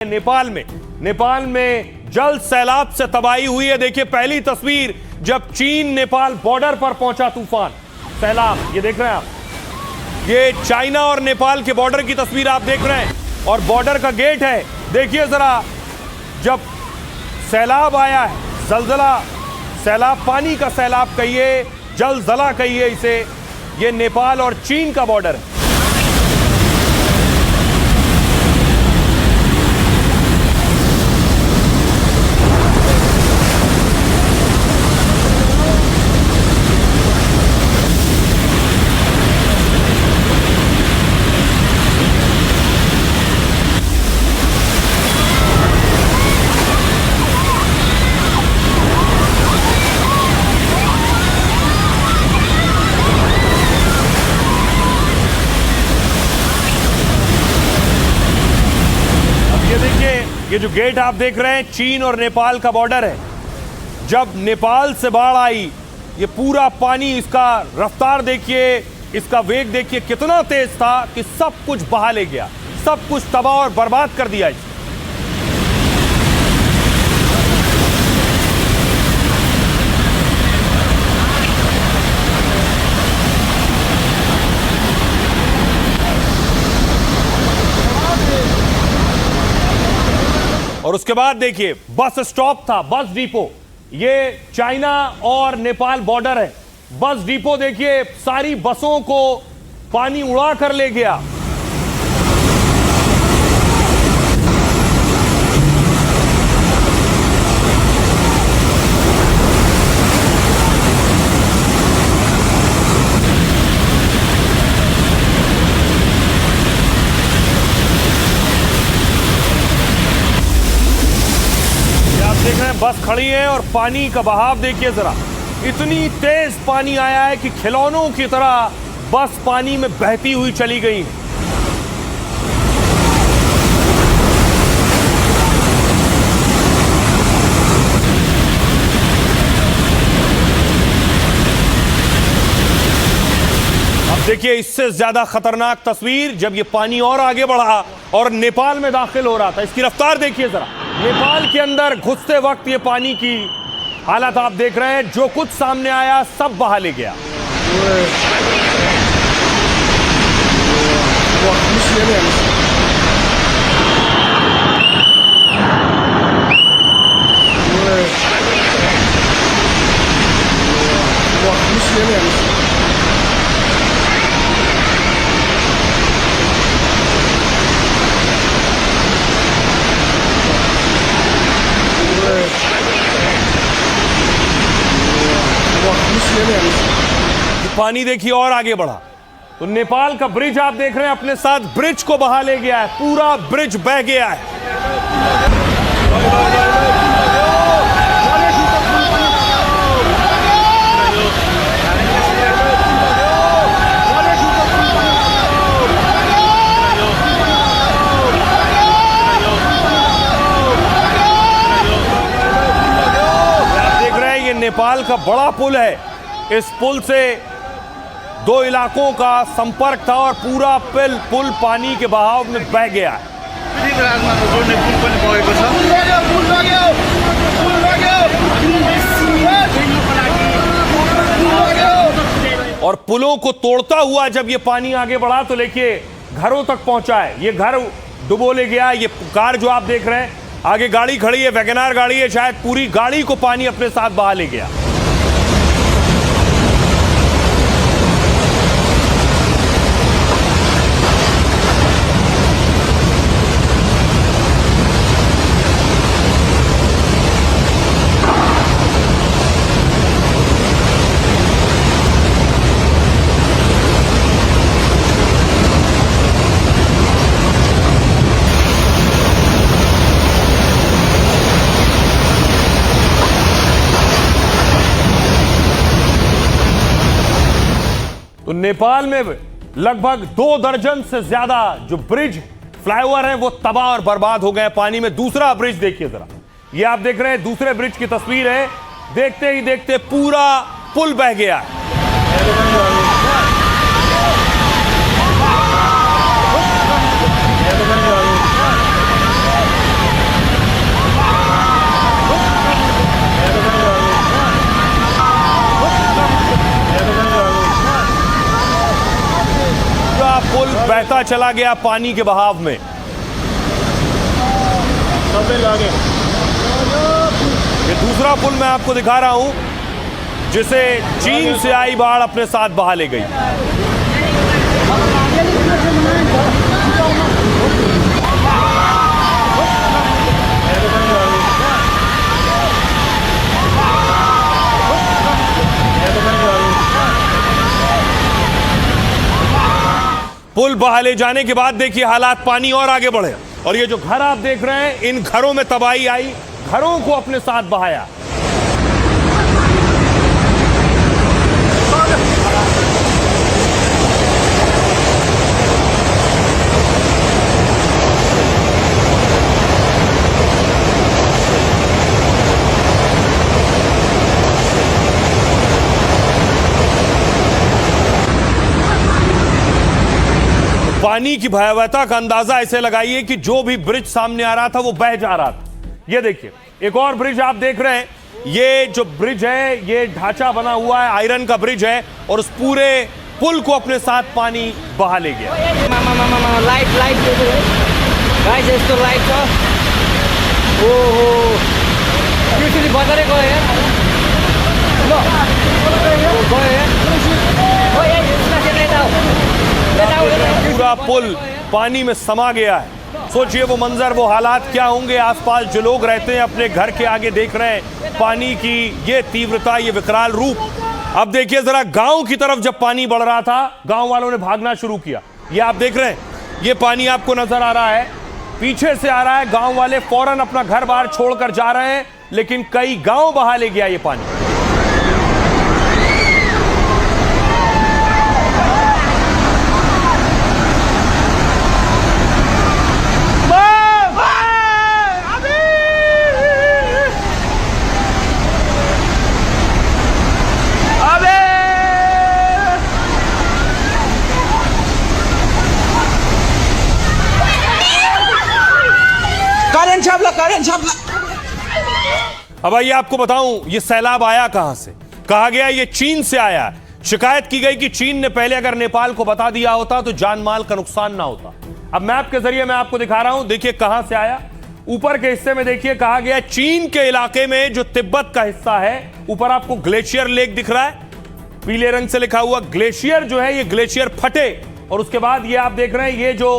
नेपाल में जल सैलाब से तबाही हुई है। देखिए पहली तस्वीर जब चीन नेपाल बॉर्डर पर पहुंचा तूफान सैलाब, ये देख रहे हैं आप, ये चाइना और नेपाल के बॉर्डर की तस्वीर आप देख रहे हैं और बॉर्डर का गेट है। देखिए जरा, जब सैलाब आया है, जलजला सैलाब, पानी का सैलाब कहिए, जलजला कहिए इसे, ये नेपाल और चीन का बॉर्डर है। ये जो गेट आप देख रहे हैं चीन और नेपाल का बॉर्डर है। जब नेपाल से बाढ़ आई, ये पूरा पानी, इसका रफ्तार देखिए, इसका वेग देखिए कितना तेज था कि सब कुछ बहा ले गया, सब कुछ तबाह और बर्बाद कर दिया इसने। और उसके बाद देखिए बस स्टॉप था, बस डिपो, ये चाइना और नेपाल बॉर्डर है। बस डिपो देखिए, सारी बसों को पानी उड़ा कर ले गया। देख रहे हैं बस खड़ी है और पानी का बहाव देखिए जरा, इतनी तेज पानी आया है कि खिलौनों की तरह बस पानी में बहती हुई चली गई है। अब देखिए इससे ज्यादा खतरनाक तस्वीर जब ये पानी और आगे बढ़ा और नेपाल में दाखिल हो रहा था। इसकी रफ्तार देखिए जरा, नेपाल के अंदर घुसते वक्त ये पानी की हालत आप देख रहे हैं। जो कुछ सामने आया सब बहा ले गया। पानी देखिए और आगे बढ़ा तो नेपाल का ब्रिज आप देख रहे हैं अपने साथ ब्रिज को बहा ले गया है, पूरा ब्रिज बह गया है। आप देख रहे हैं ये नेपाल का बड़ा पुल है। इस पुल से दो इलाकों का संपर्क था और पूरा पुल पानी के बहाव में बह गया है। और पुलों को तोड़ता हुआ जब ये पानी आगे बढ़ा तो देखिए घरों तक पहुंचा है। ये घर डुबो ले गया। ये कार जो आप देख रहे हैं, आगे गाड़ी खड़ी है, वैगनआर गाड़ी है, शायद पूरी गाड़ी को पानी अपने साथ बहा ले गया। तो नेपाल में लगभग 2 दर्जन से ज्यादा जो ब्रिज, फ्लाईओवर है वो तबाह और बर्बाद हो गए पानी में। दूसरा ब्रिज देखिए जरा, ये आप देख रहे हैं दूसरे ब्रिज की तस्वीर है। देखते ही देखते पूरा पुल बह गया है। बहता चला गया पानी के बहाव में। ये दूसरा पुल मैं आपको दिखा रहा हूं जिसे चीन से आई बाढ़ अपने साथ बहा ले गई। पुल बहा ले जाने के बाद देखिए हालात पानी और आगे बढ़े और ये जो घर आप देख रहे हैं इन घरों में तबाही आई, घरों को अपने साथ बहाया। पानी की भयावहता का अंदाजा ऐसे लगाइए कि जो भी ब्रिज सामने आ रहा था वो बह जा रहा था। ये देखिए एक और ब्रिज आप देख रहे हैं, ये जो ब्रिज है ये ढांचा बना हुआ है, आयरन का ब्रिज है और उस पूरे पुल को अपने साथ पानी बहा ले गया। पूरा पुल पानी में समा गया है। सोचिए वो मंजर, वो हालात क्या होंगे। आसपास जो लोग रहते हैं अपने घर के आगे देख रहे हैं पानी की ये तीव्रता, ये विकराल रूप। अब देखिए जरा गांव की तरफ जब पानी बढ़ रहा था गांव वालों ने भागना शुरू किया। ये आप देख रहे हैं, ये पानी आपको नजर आ रहा है, पीछे से आ रहा है। गांव वाले फौरन अपना घर बार छोड़कर जा रहे हैं, लेकिन कई गांव बहा ले गया ये पानी। अब आइए आपको बताऊं ये सैलाब आया कहां से। कहा गया ये चीन से आया है। शिकायत की गई कि चीन ने पहले अगर नेपाल को बता दिया होता तो जान माल का नुकसान ना होता। अब मैप के जरिए मैं आपको दिखा रहा हूं, देखिए कहां से आया। ऊपर के हिस्से में देखिए कहा गया चीन के इलाके में जो तिब्बत का हिस्सा है, ऊपर आपको ग्लेशियर लेक दिख रहा है, पीले रंग से लिखा हुआ। ग्लेशियर जो है ये ग्लेशियर फटे और उसके बाद ये आप देख रहे हैं ये जो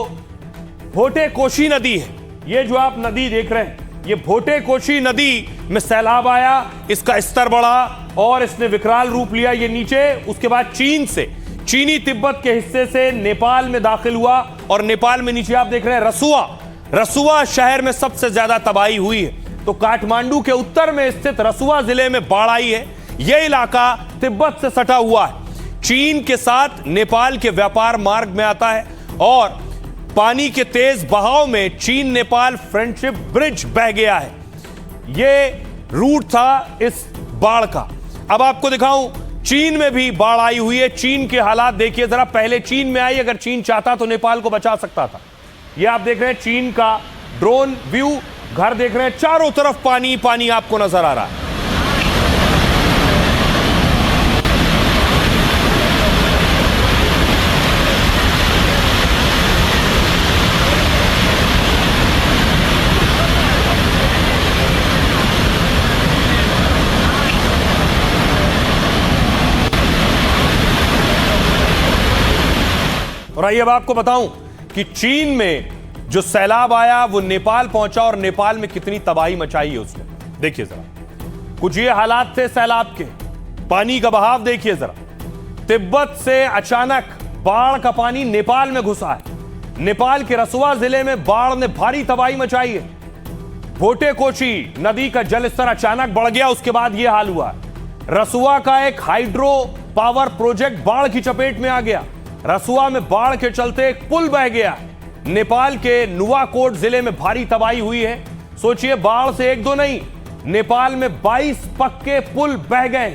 भोटे कोशी नदी है, ये जो आप नदी देख रहे हैं ये भोटे कोशी नदी में सैलाब आया, इसका स्तर बढ़ा और इसने विकराल रूप लिया। ये नीचे उसके बाद चीन से, चीनी तिब्बत के हिस्से से नेपाल में दाखिल हुआ और नेपाल में नीचे आप देख रहे हैं रसुआ शहर में सबसे ज्यादा तबाही हुई है। तो काठमांडू के उत्तर में स्थित रसुआ जिले में बाढ़ आई है। यह इलाका तिब्बत से सटा हुआ है, चीन के साथ नेपाल के व्यापार मार्ग में आता है और पानी के तेज बहाव में चीन नेपाल फ्रेंडशिप ब्रिज बह गया है। यह रूट था इस बाढ़ का। अब आपको दिखाऊं चीन में भी बाढ़ आई हुई है। चीन के हालात देखिए जरा। पहले चीन में आई, अगर चीन चाहता तो नेपाल को बचा सकता था। यह आप देख रहे हैं चीन का ड्रोन व्यू, घर देख रहे हैं, चारों तरफ पानी पानी आपको नजर आ रहा है। और आइए अब आपको बताऊं कि चीन में जो सैलाब आया वो नेपाल पहुंचा और नेपाल में कितनी तबाही मचाई है उसने। देखिए जरा, कुछ ये हालात थे सैलाब के। पानी का बहाव देखिए जरा। तिब्बत से अचानक बाढ़ का पानी नेपाल में घुसा है। नेपाल के रसुआ जिले में बाढ़ ने भारी तबाही मचाई है। भोटे कोशी नदी का जलस्तर अचानक बढ़ गया, उसके बाद यह हाल हुआ। रसुआ का एक हाइड्रो पावर प्रोजेक्ट बाढ़ की चपेट में आ गया। रसुआ में बाढ़ के चलते एक पुल बह गया। नेपाल के नुवाकोट जिले में भारी तबाही हुई है। सोचिए बाढ़ से एक दो नहीं, नेपाल में 22 पक्के पुल बह गए।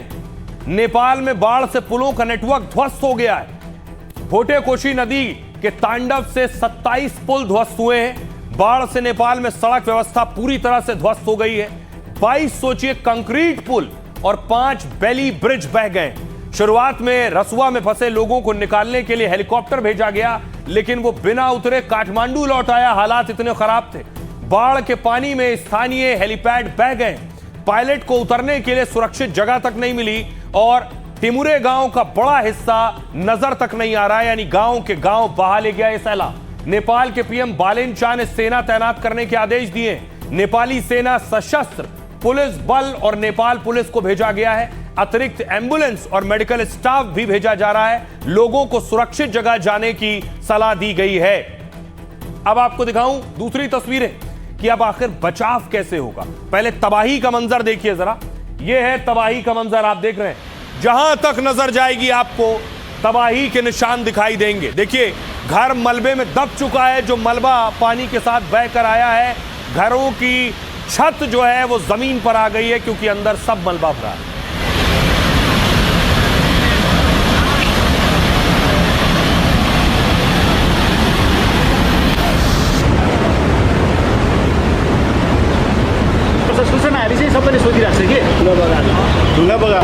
नेपाल में बाढ़ से पुलों का नेटवर्क ध्वस्त हो गया है। भोटे कोशी नदी के तांडव से 27 पुल ध्वस्त हुए हैं। बाढ़ से नेपाल में सड़क व्यवस्था पूरी तरह से ध्वस्त हो गई है। 22 सोचिए कंक्रीट पुल और 5 बेली ब्रिज बह गए। शुरुआत में रसुआ में फंसे लोगों को निकालने के लिए हेलीकॉप्टर भेजा गया, लेकिन वो बिना उतरे काठमांडू लौट आया। हालात इतने खराब थे, बाढ़ के पानी में स्थानीय हेलीपैड बह गए। पायलट को उतरने के लिए सुरक्षित जगह तक नहीं मिली और टिमुरे गांव का बड़ा हिस्सा नजर तक नहीं आ रहा है, यानी गांव के गांव बहा ले गया ये सैलाब। नेपाल के पीएम बालेन शाह ने सेना तैनात करने के आदेश दिए। नेपाली सेना, सशस्त्र पुलिस बल और नेपाल पुलिस को भेजा गया है। अतिरिक्त एम्बुलेंस और मेडिकल स्टाफ भी भेजा जा रहा है। लोगों को सुरक्षित जगह जाने की सलाह दी गई है। अब आपको दिखाऊं दूसरी तस्वीरें कि अब आखिर बचाव कैसे होगा। पहले तबाही का मंजर देखिए जरा। यह है तबाही का मंजर, आप देख रहे हैं। जहां तक नजर जाएगी आपको तबाही के निशान दिखाई देंगे। देखिए, घर मलबे में दब चुका है। जो मलबा पानी के साथ बहकर आया है, घरों की छत जो है वो जमीन पर आ गई है क्योंकि अंदर सब मलबा भरा है। सूचनाहरू चाहिँ सबैले सोधिरहेको छ कि ढुङ्गा बगा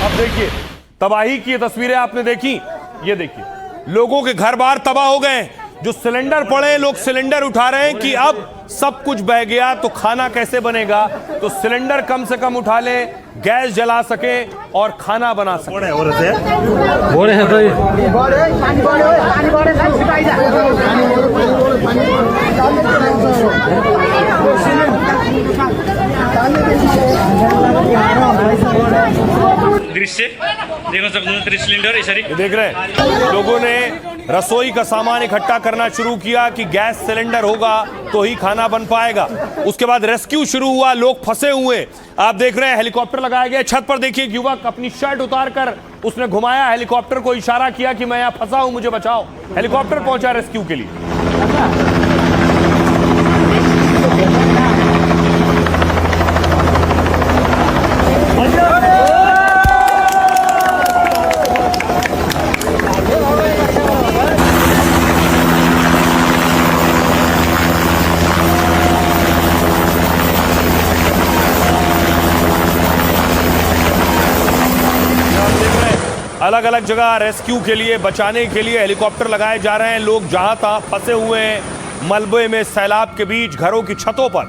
अब देखिए तबाही की ये तस्वीरें आपने देखी। ये देखिए, लोगों के घर बार तबाह हो गए। जो सिलेंडर पड़े हैं, लोग सिलेंडर उठा रहे हैं कि अब सब कुछ बह गया तो खाना कैसे बनेगा। तो सिलेंडर कम से कम उठा ले, गैस जला सके और खाना बना सके। दृश्य देख्न सक्नुहुन्छ, सिलिन्डर यसरी देख रहे हैं, लोगों ने रसोई का सामान इकट्ठा करना शुरू किया कि गैस सिलेंडर होगा तो ही खाना बन पाएगा। उसके बाद रेस्क्यू शुरू हुआ, लोग फंसे हुए। आप देख रहे हैं हेलीकॉप्टर लगाया गया। छत पर देखिए, युवक अपनी शर्ट उतारकर उसने घुमाया, हेलीकॉप्टर को इशारा किया कि मैं यहां फंसा हूं, मुझे बचाओ। हेलीकॉप्टर पहुंचा रेस्क्यू के लिए। अलग अलग जगह रेस्क्यू के लिए, बचाने के लिए हेलीकॉप्टर लगाए जा रहे हैं। लोग जहां तहां फंसे हुए हैं मलबे में, सैलाब के बीच, घरों की छतों पर।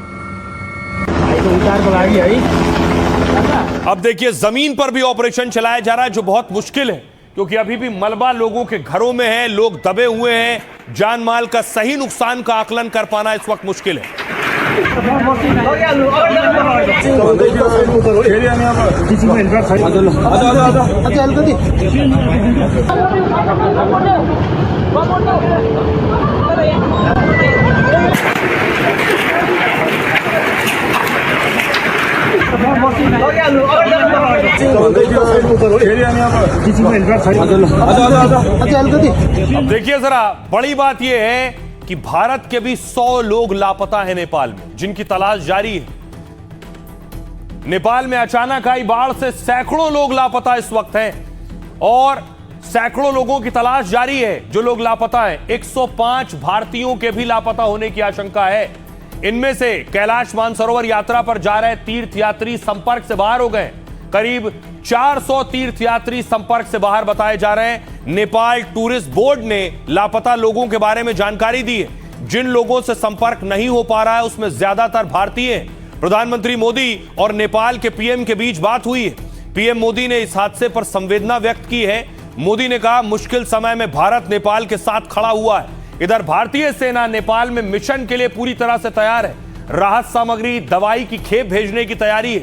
अब देखिए, जमीन पर भी ऑपरेशन चलाया जा रहा है जो बहुत मुश्किल है क्योंकि अभी भी मलबा लोगों के घरों में है, लोग दबे हुए हैं। जान माल का सही नुकसान का आकलन कर पाना इस वक्त मुश्किल है। अब देखिए जरा, बड़ी बात यह है कि भारत के भी 100 लोग लापता हैं नेपाल में, जिनकी तलाश जारी है। नेपाल में अचानक आई बाढ़ से सैकड़ों लोग लापता इस वक्त हैं और सैकड़ों लोगों की तलाश जारी है। जो लोग लापता हैं, 105 भारतीयों के भी लापता होने की आशंका है। इनमें से कैलाश मानसरोवर यात्रा पर जा रहे तीर्थयात्री संपर्क से बाहर हो गए। करीब 400 तीर्थयात्री संपर्क से बाहर बताए जा रहे हैं। नेपाल टूरिस्ट बोर्ड ने लापता लोगों के बारे में जानकारी दी है। जिन लोगों से संपर्क नहीं हो पा रहा है उसमें ज्यादातर भारतीय हैं। प्रधानमंत्री मोदी और नेपाल के पीएम के बीच बात हुई है। पीएम मोदी ने इस हादसे पर संवेदना व्यक्त की है। मोदी ने कहा, मुश्किल समय में भारत नेपाल के साथ खड़ा हुआ है। इधर भारतीय सेना नेपाल में मिशन के लिए पूरी तरह से तैयार है। राहत सामग्री, दवाई की खेप भेजने की तैयारी है।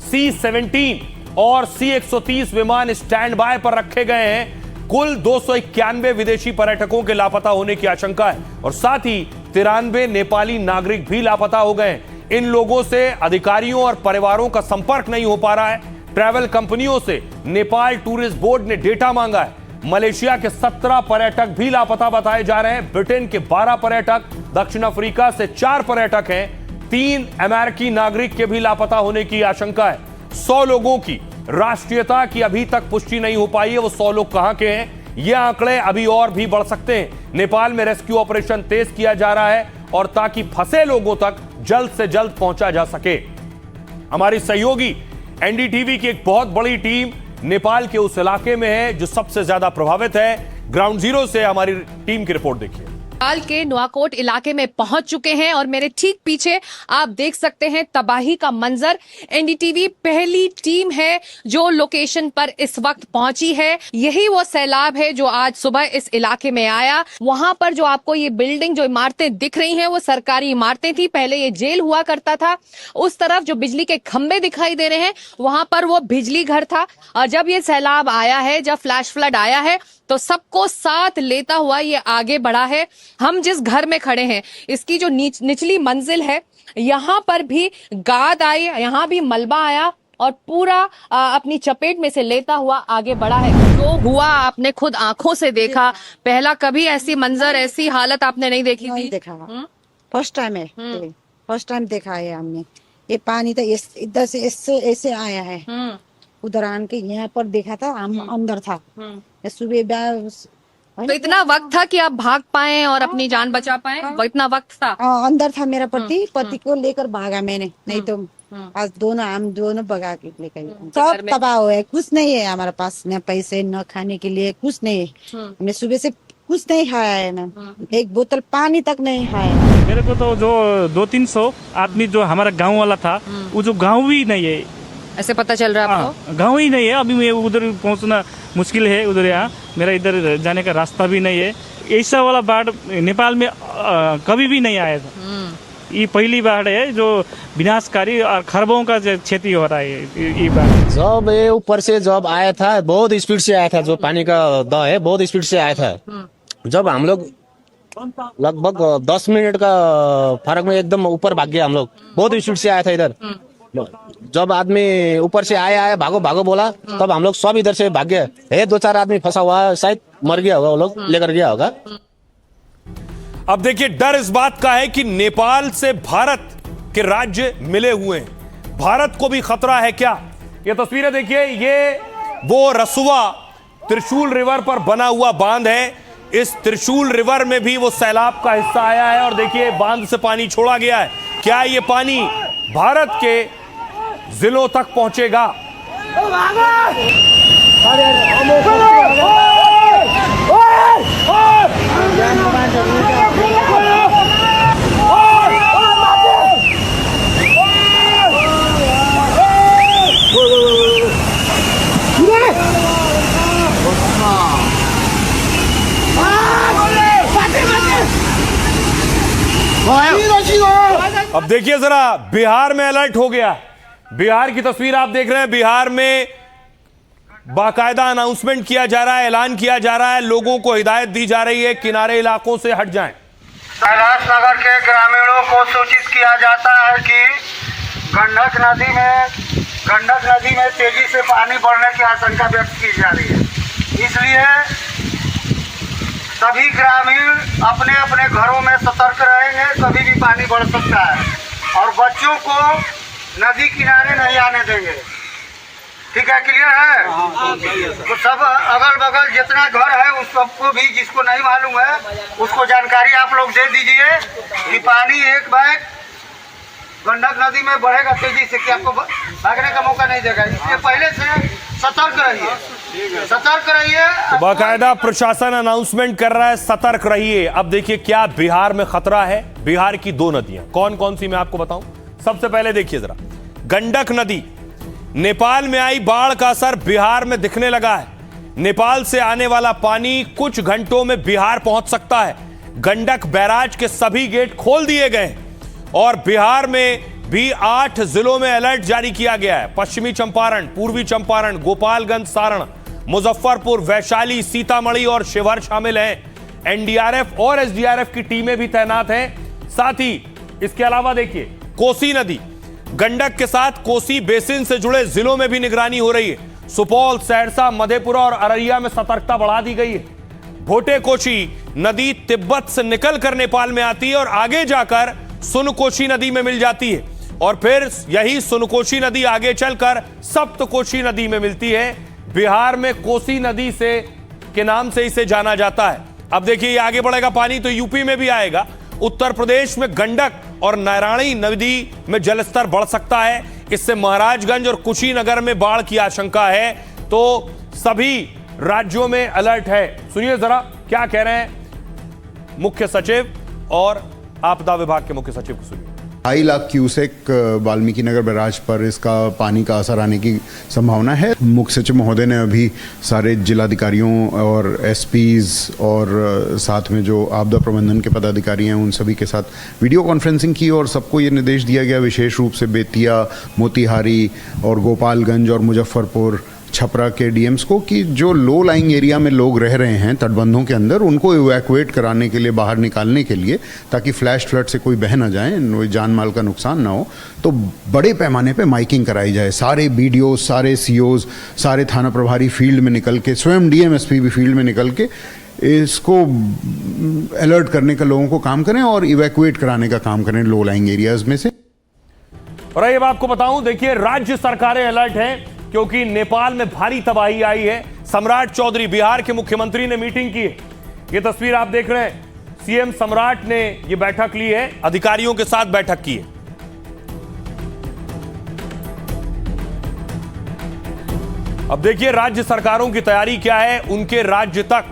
C-17 और C-130 विमान स्टैंड बाय पर रखे गए हैं। कुल 291 विदेशी पर्यटकों के लापता होने की आशंका है और साथ ही 93 नेपाली नागरिक भी लापता हो गए। इन लोगों से अधिकारियों और परिवारों का संपर्क नहीं हो पा रहा है। ट्रैवल कंपनियों से नेपाल टूरिस्ट बोर्ड ने डेटा मांगा है। मलेशिया के 17 पर्यटक भी लापता बताए जा रहे हैं। ब्रिटेन के 12 पर्यटक, दक्षिण अफ्रीका से 4 पर्यटक हैं। 3 अमेरिकी नागरिक के भी लापता होने की आशंका है। 100 लोगों की राष्ट्रीयता की अभी तक पुष्टि नहीं हो पाई है। वो 100 लोग कहां के हैं, ये आंकड़े अभी और भी बढ़ सकते हैं। नेपाल में रेस्क्यू ऑपरेशन तेज किया जा रहा है और ताकि फंसे लोगों तक जल्द से जल्द पहुंचा जा सके। हमारी सहयोगी एनडीटीवी की एक बहुत बड़ी टीम नेपाल के उस इलाके में है जो सबसे ज्यादा प्रभावित है। ग्राउंड जीरो से हमारी टीम की रिपोर्ट देखिए। नेपाल के नुआकोट इलाके में पहुंच चुके हैं और मेरे ठीक पीछे आप देख सकते हैं तबाही का मंजर। एनडीटीवी पहली टीम है जो लोकेशन पर इस वक्त पहुंची है। यही वो सैलाब है जो आज सुबह इस इलाके में आया। वहां पर जो आपको ये बिल्डिंग जो इमारतें दिख रही हैं वो सरकारी इमारतें थी, पहले ये जेल हुआ करता था। उस तरफ जो बिजली के खंभे दिखाई दे रहे हैं वहां पर वो बिजली घर था। और जब ये सैलाब आया है, जब फ्लैश फ्लड आया है, तो सबको साथ लेता हुआ ये आगे बढ़ा है। हम जिस घर में खड़े हैं इसकी जो निचली मंजिल है, यहाँ पर भी गाद आई, यहाँ भी मलबा आया और पूरा अपनी चपेट में से लेता हुआ आगे बढ़ा है। जो हुआ आपने खुद आंखों से देखा। पहला कभी ऐसी मंजर, ऐसी हालत आपने नहीं देखी नहीं थी? देखा, फर्स्ट टाइम है, फर्स्ट टाइम देखा है हमने। ये पानी तो इधर से ऐसे आया है, उधर आन के यहाँ पर देखा था, हम अंदर था। सुबह तो इतना वक्त था कि आप भाग पाए और अपनी जान बचा पाए? वो इतना वक्त था? अंदर था मेरा पति को लेकर भागा मैंने, नहीं तो आज हम दोनों भगा के लेकर। सब तबाह हुआ है, कुछ नहीं है हमारे पास, न पैसे न खाने के लिए कुछ नहीं है। हमने सुबह से कुछ नहीं खाया है, ना एक बोतल पानी तक नहीं खाया। मेरे को तो जो 200-300 आदमी जो हमारा गांव वाला था, वो जो गांव भी नहीं है, ऐसे पता चल रहा है आपको? गांव ही नहीं है। अभी मैं उधर पहुंचना मुश्किल है, उधर यहाँ मेरा इधर जाने का रास्ता भी नहीं है। ऐसा वाला बाढ़ नेपाल में कभी भी नहीं आया था। ये पहली बाढ़ है जो विनाशकारी और खरबों का क्षति हो रहा है ये बाढ़। जब ये ऊपर से जब आया था, बहुत स्पीड से आया था, जो पानी का दह है बहुत स्पीड से आया था। जब हम लोग लगभग 10 मिनट का फर्क में एकदम ऊपर भाग गया हम लोग, बहुत स्पीड से आया था इधर। जब आदमी ऊपर से आया भागो भागो बोला, तब हम लोग सब इधर से भाग गए। 2-4 आदमी फंसा हुआ है, शायद मर गया होगा, वो लोग लेकर गया होगा। अब देखिए, डर इस बात का है कि नेपाल से भारत के राज्य मिले हुए हैं, भारत को भी खतरा है क्या? ये तस्वीरें देखिए, ये वो रसुआ त्रिशूल रिवर पर बना हुआ बांध है। इस त्रिशूल रिवर में भी वो सैलाब का हिस्सा आया है और देखिए बांध से पानी छोड़ा गया है। क्या ये पानी भारत के जिलों तक पहुंचेगा? अब देखिए जरा, बिहार में अलर्ट हो गया। बिहार की तस्वीर आप देख रहे हैं। बिहार में बाकायदा अनाउंसमेंट किया जा रहा है, ऐलान किया जा रहा है, लोगों को हिदायत दी जा रही है किनारे इलाकों से हट जाएं। कैलाश नगर के ग्रामीणों को सूचित किया जाता है कि गंडक नदी में तेजी से पानी बढ़ने की आशंका व्यक्त की जा रही है। इसलिए सभी ग्रामीण अपने अपने घरों में सतर्क रहेंगे, कभी भी पानी बढ़ सकता है, और बच्चों को नदी किनारे नहीं आने देंगे। ठीक है, क्लियर है? तो सब अगल बगल जितना घर है उस सबको भी, जिसको नहीं मालूम है उसको जानकारी आप लोग दे दीजिए कि पानी एक बैग गंडक नदी में बढ़ेगा तेजी से, कि आपको भागने का मौका नहीं देगा। इसलिए पहले से सतर्क रहिए। तो बाकायदा प्रशासन अनाउंसमेंट कर रहा है, सतर्क रहिए। अब देखिए क्या बिहार में खतरा है। बिहार की 2 नदियां कौन कौन सी मैं आपको बताऊं। सबसे पहले देखिए जरा, गंडक नदी, नेपाल में आई बाढ़ का असर बिहार में दिखने लगा है। नेपाल से आने वाला पानी कुछ घंटों में बिहार पहुंच सकता है। गंडक बैराज के सभी गेट खोल दिए गए और बिहार में भी 8 जिलों में अलर्ट जारी किया गया है। पश्चिमी चंपारण, पूर्वी चंपारण, गोपालगंज, सारण, मुजफ्फरपुर, वैशाली, सीतामढ़ी और शिवहर शामिल हैं। एनडीआरएफ और एसडीआरएफ की टीमें भी तैनात हैं। साथ ही इसके अलावा देखिए, कोसी नदी, गंडक के साथ कोसी बेसिन से जुड़े जिलों में भी निगरानी हो रही है। सुपौल, सहरसा, मधेपुरा और अररिया में सतर्कता बढ़ा दी गई है। भोटे-कोशी नदी तिब्बत से निकलकर नेपाल में आती है और आगे जाकर सुनकोशी नदी में मिल जाती है और फिर यही सुनकोशी नदी आगे चलकर सप्तकोशी नदी में मिलती है। बिहार में कोसी नदी से के नाम से इसे जाना जाता है। अब देखिए ये आगे बढ़ेगा पानी तो यूपी में भी आएगा। उत्तर प्रदेश में गंडक और नारायणी नदी में जलस्तर बढ़ सकता है। इससे महाराजगंज और कुशीनगर में बाढ़ की आशंका है, तो सभी राज्यों में अलर्ट है। सुनिए जरा क्या कह रहे हैं मुख्य सचिव और आपदा विभाग के मुख्य सचिव को सुनिए। 2.5 लाख क्यूसेक वाल्मीकि नगर बैराज पर इसका पानी का असर आने की संभावना है। मुख्य सचिव महोदय ने अभी सारे जिलाधिकारियों और एसपीज और साथ में जो आपदा प्रबंधन के पदाधिकारी हैं उन सभी के साथ वीडियो कॉन्फ्रेंसिंग की और सबको ये निर्देश दिया गया, विशेष रूप से बेतिया, मोतिहारी और गोपालगंज और मुजफ्फरपुर, छपरा के डीएम्स को, कि जो लो लाइंग एरिया में लोग रह रहे हैं तटबंधों के अंदर, उनको इवैक्यूएट कराने के लिए, बाहर निकालने के लिए, ताकि फ्लैश फ्लड से कोई बह ना जाए, जान माल का नुकसान ना हो। तो बड़े पैमाने पे माइकिंग कराई जाए। सारे बीडीओ, सारे सीओज, सारे थाना प्रभारी फील्ड में निकल के, स्वयं डीएमएसपी भी फील्ड में निकल के इसको अलर्ट करने का लोगों को काम करें और इवैक्यूएट कराने का काम करें लो लाइंग एरियाज में से। और अब आपको बताऊं, देखिए राज्य सरकारें अलर्ट हैं क्योंकि नेपाल में भारी तबाही आई है। सम्राट चौधरी, बिहार के मुख्यमंत्री ने मीटिंग की है। ये तस्वीर आप देख रहे हैं, सीएम सम्राट ने ये बैठक ली है, अधिकारियों के साथ बैठक की है। अब देखिए राज्य सरकारों की तैयारी क्या है। उनके राज्य तक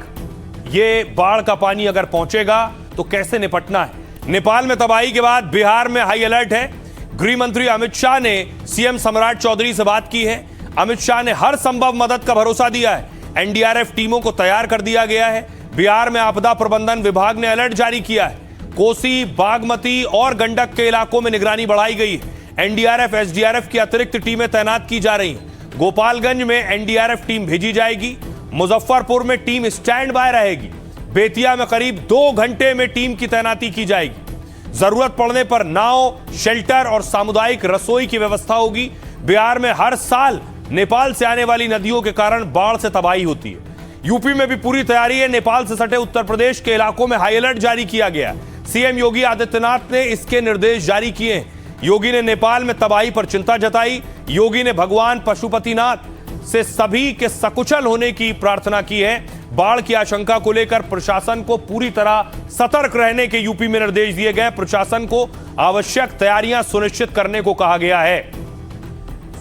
ये बाढ़ का पानी अगर पहुंचेगा तो कैसे निपटना है। नेपाल में तबाही के बाद बिहार में हाई अलर्ट है। गृह मंत्री अमित शाह ने सीएम सम्राट चौधरी से बात की है। अमित शाह ने हर संभव मदद का भरोसा दिया है। एनडीआरएफ टीमों को तैयार कर दिया गया है। बिहार में आपदा प्रबंधन विभाग ने अलर्ट जारी किया है। कोसी, बागमती और गंडक के इलाकों में निगरानी बढ़ाई गई है। एनडीआरएफ, एसडीआरएफ की अतिरिक्त टीमें तैनात की जा रही हैं। गोपालगंज में एनडीआरएफ टीम भेजी जाएगी। मुजफ्फरपुर में टीम स्टैंड बाय रहेगी। बेतिया में करीब 2 घंटे में टीम की तैनाती की जाएगी। जरूरत पड़ने पर नाव, शेल्टर और सामुदायिक रसोई की व्यवस्था होगी। बिहार में हर साल नेपाल से आने वाली नदियों के कारण बाढ़ से तबाही होती है। यूपी में भी पूरी तैयारी है। नेपाल से सटे उत्तर प्रदेश के इलाकों में हाई अलर्ट जारी किया गया है। सीएम योगी आदित्यनाथ ने इसके निर्देश जारी किए हैं। योगी ने नेपाल में तबाही पर चिंता जताई। योगी ने भगवान पशुपतिनाथ से सभी के सकुशल होने की प्रार्थना की है। बाढ़ की आशंका को लेकर प्रशासन को पूरी तरह सतर्क रहने के यूपी में निर्देश दिए गए। प्रशासन को आवश्यक तैयारियां सुनिश्चित करने को कहा गया है।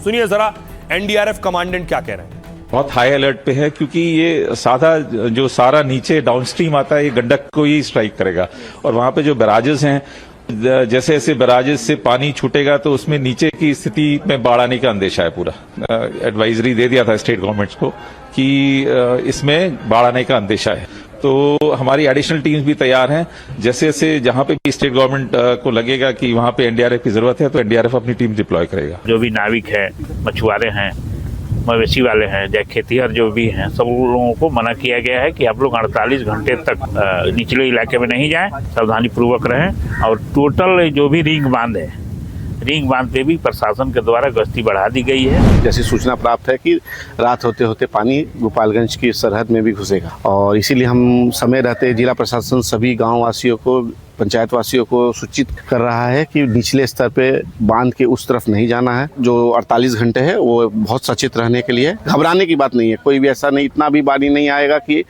सुनिए जरा एनडीआरएफ कमांडेंट क्या कह रहे हैं। बहुत हाई अलर्ट पे है क्योंकि ये साधा जो सारा नीचे डाउनस्ट्रीम आता है ये गंडक को ही स्ट्राइक करेगा और वहां पे जो बैराजेस हैं, जैसे जैसे बैराजेस से पानी छूटेगा तो उसमें नीचे की स्थिति में बाढ़ आने का अंदेशा है। पूरा एडवाइजरी दे दिया था स्टेट गवर्नमेंट्स को कि इसमें बाढ़ आने का अंदेशा है। तो हमारी एडिशनल टीम्स भी तैयार हैं। जैसे जैसे जहां पे भी स्टेट गवर्नमेंट को लगेगा कि वहां पे एनडीआरएफ की जरूरत है तो एनडीआरएफ अपनी टीम डिप्लॉय करेगा। जो भी नाविक है, मछुआरे हैं, मवेशी वाले हैं, या खेतिहर जो भी हैं, सब लोगों को मना किया गया है कि आप लोग 48 घंटे तक निचले इलाके में नहीं जाएं, सावधानी पूर्वक रहें। और टोटल जो भी रिंग बांध है, रिंग बांध पे भी प्रशासन के द्वारा गश्ती बढ़ा दी गई है। जैसी सूचना प्राप्त है कि रात होते होते पानी गोपालगंज की सरहद में भी घुसेगा और इसीलिए हम समय रहते जिला प्रशासन सभी गांव वासियों को, पंचायत वासियों को सूचित कर रहा है कि निचले स्तर पे बांध के उस तरफ नहीं जाना है। जो 48 घंटे है वो बहुत सचेत रहने के लिए, घबराने की बात नहीं है। कोई भी ऐसा नहीं, इतना भी पानी नहीं आएगा कि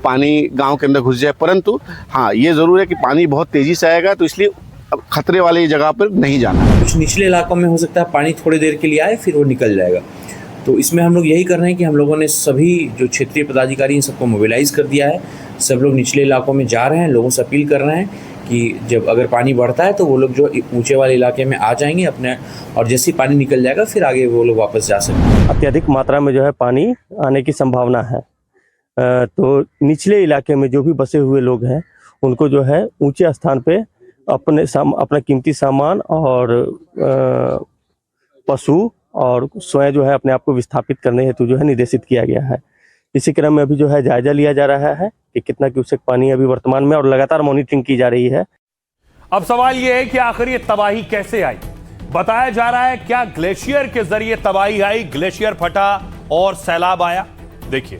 पानी गाँव के अंदर घुस जाए, परंतु हाँ ये जरूर है कि पानी बहुत तेजी से आएगा, तो इसलिए अब खतरे वाली जगह पर नहीं जाना है। कुछ निचले इलाकों में हो सकता है पानी थोड़ी देर के लिए आए फिर वो निकल जाएगा। तो इसमें हम लोग यही कर रहे हैं कि हम लोगों ने सभी जो क्षेत्रीय पदाधिकारी हैं सबको मोबिलाइज कर दिया है। सब लोग निचले इलाकों में जा रहे हैं, लोगों से अपील कर रहे हैं कि जब अगर पानी बढ़ता है तो वो लोग जो ऊंचे वाले इलाके में आ जाएंगे अपने, और जैसे पानी निकल जाएगा फिर आगे वो लोग वापस जा सकते हैं। अत्यधिक मात्रा में जो है पानी आने की संभावना है, तो निचले इलाके में जो भी बसे हुए लोग हैं उनको जो है ऊंचे स्थान पे अपना कीमती सामान और पशु और स्वयं जो है अपने आप को विस्थापित करने हेतु जो है निर्देशित किया गया है। इसी क्रम में अभी जो है जायजा लिया जा रहा है कि कितना क्यूसेक पानी अभी वर्तमान में, और लगातार मॉनिटरिंग की जा रही है। अब सवाल यह है कि आखिर ये तबाही कैसे आई। बताया जा रहा है क्या ग्लेशियर के जरिए तबाही आई, ग्लेशियर फटा और सैलाब आया। देखिए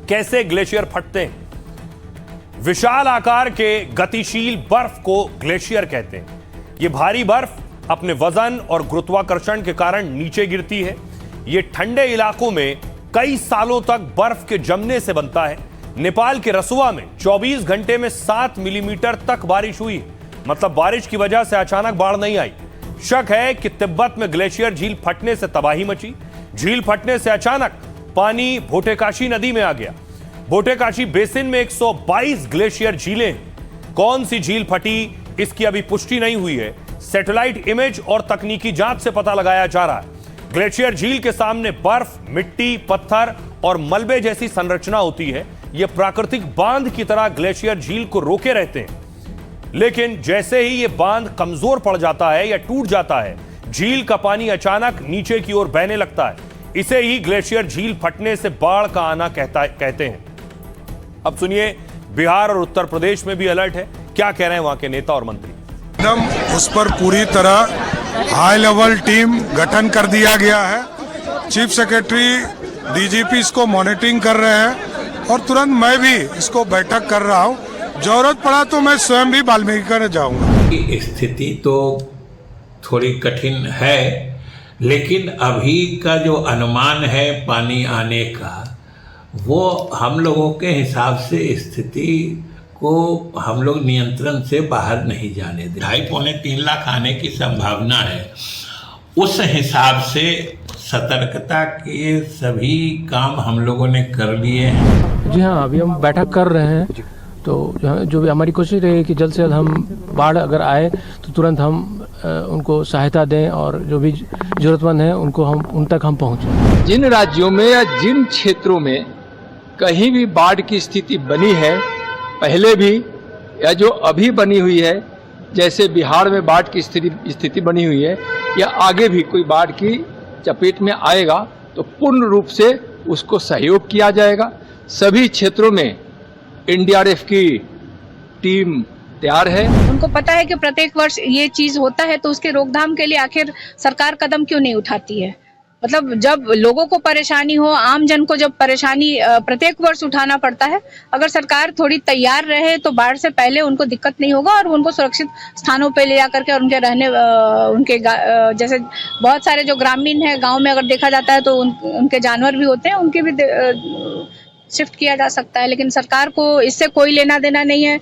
कैसे ग्लेशियर फटते हैं। विशाल आकार के गतिशील बर्फ को ग्लेशियर कहते हैं। यह भारी बर्फ अपने वजन और गुरुत्वाकर्षण के कारण नीचे गिरती है। यह ठंडे इलाकों में कई सालों तक बर्फ के जमने से बनता है। नेपाल के रसुआ में 24 घंटे में 7 मिलीमीटर तक बारिश हुई, मतलब बारिश की वजह से अचानक बाढ़ नहीं आई। शक है कि तिब्बत में ग्लेशियर झील फटने से तबाही मची। झील फटने से अचानक पानी भोटेकाशी नदी में आ गया। भोटेकाशी बेसिन में 122 ग्लेशियर झीलें हैं। कौन सी झील फटी इसकी अभी पुष्टि नहीं हुई है। सैटेलाइट इमेज और तकनीकी जांच से पता लगाया जा रहा है। ग्लेशियर झील के सामने बर्फ, मिट्टी, पत्थर और मलबे जैसी संरचना होती है। यह प्राकृतिक बांध की तरह ग्लेशियर झील को रोके रहते हैं, लेकिन जैसे ही यह बांध कमजोर पड़ जाता है या टूट जाता है, झील का पानी अचानक नीचे की ओर बहने लगता है। इसे ही ग्लेशियर झील फटने से बाढ़ का आना कहते हैं। अब सुनिए, बिहार और उत्तर प्रदेश में भी अलर्ट है। क्या कह रहे हैं वहां के नेता और मंत्री। एकदम उस पर पूरी तरह हाई लेवल टीम गठन कर दिया गया है। चीफ सेक्रेटरी, डीजीपी इसको मॉनिटरिंग कर रहे हैं और तुरंत मैं भी इसको बैठक कर रहा हूँ। जरूरत पड़ा तो मैं स्वयं भी वाल्मीकि कर जाऊंगा। स्थिति तो थोड़ी कठिन है, लेकिन अभी का जो अनुमान है पानी आने का, वो हम लोगों के हिसाब से स्थिति को हम लोग नियंत्रण से बाहर नहीं जाने दें। 2.5-3 लाख आने की संभावना है। उस हिसाब से सतर्कता के सभी काम हम लोगों ने कर लिए हैं। जी हाँ, अभी हम बैठक कर रहे हैं, तो जो भी हमारी कोशिश रहेगी कि जल्द से जल्द हम बाढ़ अगर आए तो तुरंत हम उनको सहायता दें और जो भी जरूरतमंद है उन तक हम पहुँचें। जिन राज्यों में या जिन क्षेत्रों में कहीं भी बाढ़ की स्थिति बनी है, पहले भी या जो अभी बनी हुई है, जैसे बिहार में बाढ़ की स्थिति बनी हुई है, या आगे भी कोई बाढ़ की चपेट में आएगा तो पूर्ण रूप से उसको सहयोग किया जाएगा। सभी क्षेत्रों में एनडीआरएफ की टीम तैयार है। उनको पता है कि प्रत्येक वर्ष ये चीज होता है, तो उसके रोकथाम के लिए आखिर सरकार कदम क्यों नहीं उठाती है। मतलब जब लोगों को परेशानी हो, आम जन को जब परेशानी प्रत्येक वर्ष उठाना पड़ता है, अगर सरकार थोड़ी तैयार रहे तो बाढ़ से पहले उनको दिक्कत नहीं होगा और उनको सुरक्षित स्थानों पे ले जाकर के और उनके रहने उनके जैसे बहुत सारे जो ग्रामीण है गांव में अगर देखा जाता है तो उनके जानवर भी होते हैं, उनके भी शिफ्ट किया जा सकता है। लेकिन सरकार को इससे कोई लेना देना नहीं है।